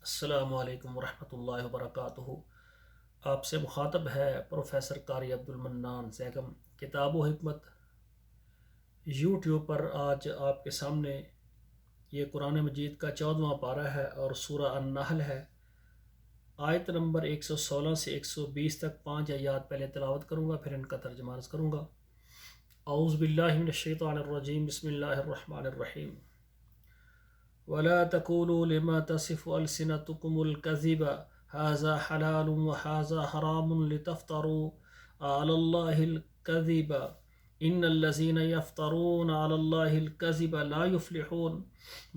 السلام علیکم ورحمۃ اللہ وبرکاتہ۔ آپ سے مخاطب ہے پروفیسر قاری عبدالمنان زیگم۔ کتاب و حکمت یوٹیوب پر آج آپ کے سامنے یہ قرآن مجید کا 14واں پارہ ہے اور سورہ النحل ہے۔ آیت نمبر 116 سے 120 تک 5 آیات پہلے تلاوت کروں گا، پھر ان کا ترجمہ عرض کروں گا۔ اعوذ باللہ من الشیطان الرجیم، بسم اللہ الرحمن الرحیم۔ وَلَا تَقُولُوا لِمَا تَصِفُ أَلْسِنَتُكُمُ الْكَذِبَ هَذَا حَلَالٌ وَهَذَا حَرَامٌ لِتَفْتَرُوا عَلَى اللَّهِ الْكَذِبَ إِنَّ الَّذِينَ يَفْتَرُونَ عَلَى اللَّهِ الْكَذِبَ لَا يُفْلِحُونَ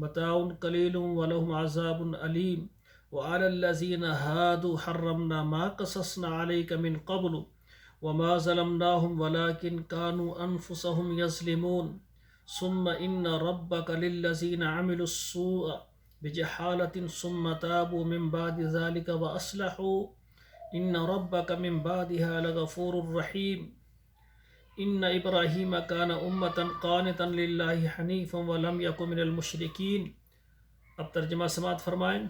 مَتَاعٌ قَلِيلٌ وَلَهُمْ عَذَابٌ أَلِيمٌ وَعَلَى الَّذِينَ هَادُوا حَرَّمْنَا مَا قَصَصْنَا عَلَيْكَ مِنْ قَبْلُ وَمَا ظَلَمْنَاهُمْ وَلَكِنْ كَانُوا أَنفُسَهُمْ يَظْلِمُونَ ثم إن ربك للذين عملوا السوء بجحالة ثم تابوا من بعد ذلك وأصلحوا إن ربك من بعدها لغفور رحيم إن إبراهيم كان أمة قانتا لله حنيفا ولم يكن من المشركين۔ اب ترجمہ سماعت فرمائیں۔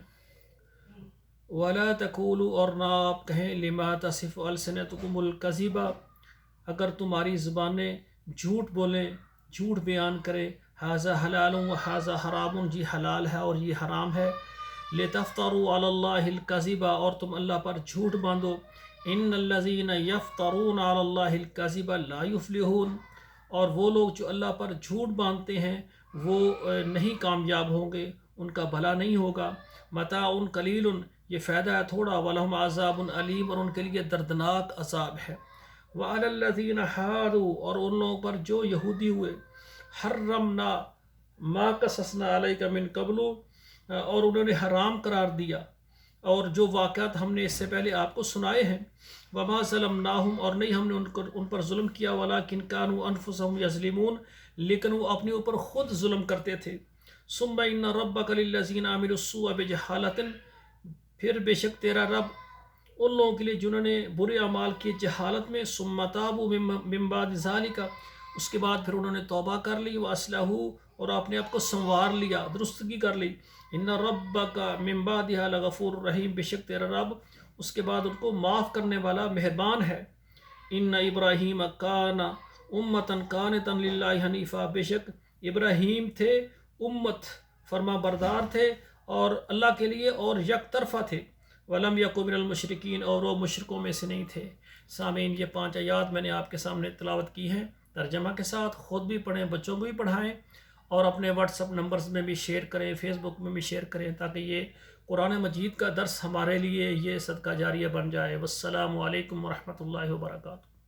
وَلَا تَقُولُوا، اور نہ آپ کہیں، لِمَا تَصِفُ أَلْسِنَتُكُمُ الْكَذِبَ، اگر تمہاری زبانیں جھوٹ بولیں، جھوٹ بیان کرے، ھذا حلال و ھذا حرام، جی حلال ہے اور یہ حرام ہے، لتفتروا علی اللہ الکذب، اور تم اللہ پر جھوٹ باندھو، ان الذین یفترون علی اللہ الکذب لا یفلحون، اور وہ لوگ جو اللہ پر جھوٹ باندھتے ہیں وہ نہیں کامیاب ہوں گے، ان کا بھلا نہیں ہوگا۔ متاع قلیل، یہ فائدہ ہے تھوڑا، ولہم عذاب علیم، اور ان کے لیے دردناک عذاب ہے۔ وعلی الذین ہادوا، اور ان لوگوں پر جو یہودی ہوئے، حرمنا ما قصصنا علیک من قبل، اور انہوں نے حرام قرار دیا اور جو واقعات ہم نے اس سے پہلے آپ کو سنائے ہیں، وما ظلمناہم، اور نہیں ہم نے ان پر ظلم کیا، ولکن کانوا انفسہم یظلمون، لیکن وہ اپنے اوپر خود ظلم کرتے تھے۔ ثم ان ربک للذین عملوا السوء بجہالۃ، پھر بے شک تیرا رب ان لوگوں کے لیے جنہوں نے برے اعمال کیے جہالت میں، ثم تابوا من بعد ذلک، اس کے بعد پھر انہوں نے توبہ کر لی، وَأَصْلَحُوا، اور اپنے آپ کو سنوار لیا، درستگی کر لی۔ ان ربک من بعدها لغفور رحیم، بے شک تیرا رب اس کے بعد ان کو معاف کرنے والا مہربان ہے۔ ان ابراہیم کان امۃ قانتا للہ حنیفا، بے شک ابراہیم تھے امت، فرما بردار تھے اور اللہ کے لیے اور یک طرفہ تھے۔ ولم یکن من المشرکین، اور وہ مشرکوں میں سے نہیں تھے۔ سامعین، یہ 5 آیات میں نے آپ کے سامنے تلاوت کی ہیں ترجمہ کے ساتھ، خود بھی پڑھیں، بچوں کو بھی پڑھائیں، اور اپنے واٹس اپ نمبرز میں بھی شیئر کریں، فیس بک میں بھی شیئر کریں، تاکہ یہ قرآن مجید کا درس ہمارے لیے یہ صدقہ جاریہ بن جائے۔ والسلام علیکم ورحمۃ اللہ وبرکاتہ۔